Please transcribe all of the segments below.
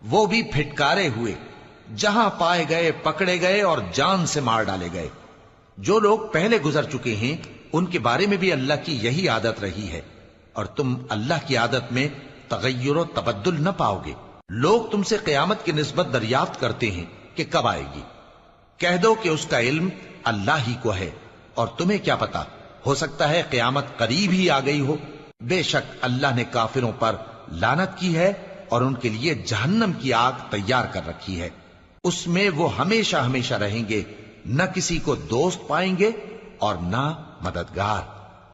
وہ بھی پھٹکارے ہوئے، جہاں پائے گئے پکڑے گئے اور جان سے مار ڈالے گئے۔ جو لوگ پہلے گزر چکے ہیں ان کے بارے میں بھی اللہ کی یہی عادت رہی ہے، اور تم اللہ کی عادت میں تغیر و تبدل نہ پاؤ گے۔ لوگ تم سے قیامت کی نسبت دریافت کرتے ہیں کہ کب آئے گی، کہہ دو کہ اس کا علم اللہ ہی کو ہے، اور تمہیں کیا پتا، ہو سکتا ہے قیامت قریب ہی آ گئی ہو۔ بے شک اللہ نے کافروں پر لعنت کی ہے اور ان کے لیے جہنم کی آگ تیار کر رکھی ہے، اس میں وہ ہمیشہ ہمیشہ رہیں گے، نہ کسی کو دوست پائیں گے اور نہ مددگار۔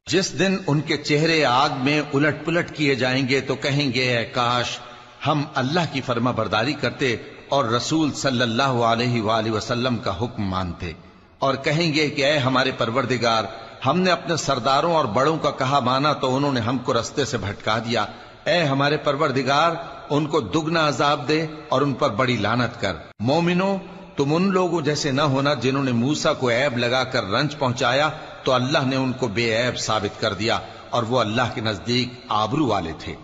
جس دن ان کے چہرے آگ میں الٹ پلٹ کیے جائیں گے تو کہیں گے اے کاش ہم اللہ کی فرما برداری کرتے اور رسول صلی اللہ علیہ وآلہ وسلم کا حکم مانتے، اور کہیں گے کہ اے ہمارے پروردگار، ہم نے اپنے سرداروں اور بڑوں کا کہا مانا تو انہوں نے ہم کو رستے سے بھٹکا دیا۔ اے ہمارے پروردگار، ان کو دگنا عذاب دے اور ان پر بڑی لعنت کر۔ مومنوں، تم ان لوگوں جیسے نہ ہونا جنہوں نے موسیٰ کو عیب لگا کر رنج پہنچایا تو اللہ نے ان کو بے عیب ثابت کر دیا، اور وہ اللہ کے نزدیک آبرو والے تھے۔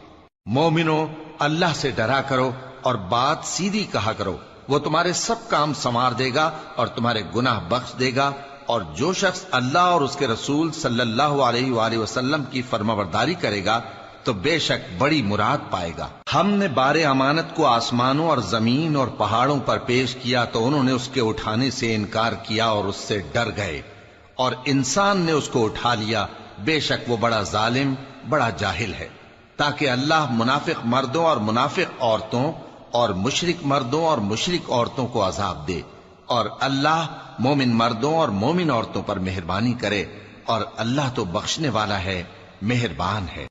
مومنوں، اللہ سے ڈرا کرو اور بات سیدھی کہا کرو، وہ تمہارے سب کام سنوار دے گا اور تمہارے گناہ بخش دے گا، اور جو شخص اللہ اور اس کے رسول صلی اللہ علیہ وآلہ وسلم کی فرمانبرداری کرے گا تو بے شک بڑی مراد پائے گا۔ ہم نے بار امانت کو آسمانوں اور زمین اور پہاڑوں پر پیش کیا تو انہوں نے اس کے اٹھانے سے انکار کیا اور اس سے ڈر گئے، اور انسان نے اس کو اٹھا لیا، بے شک وہ بڑا ظالم، بڑا جاہل ہے۔ تاکہ اللہ منافق مردوں اور منافق عورتوں اور مشرک مردوں اور مشرک عورتوں کو عذاب دے، اور اللہ مومن مردوں اور مومن عورتوں پر مہربانی کرے، اور اللہ تو بخشنے والا ہے، مہربان ہے۔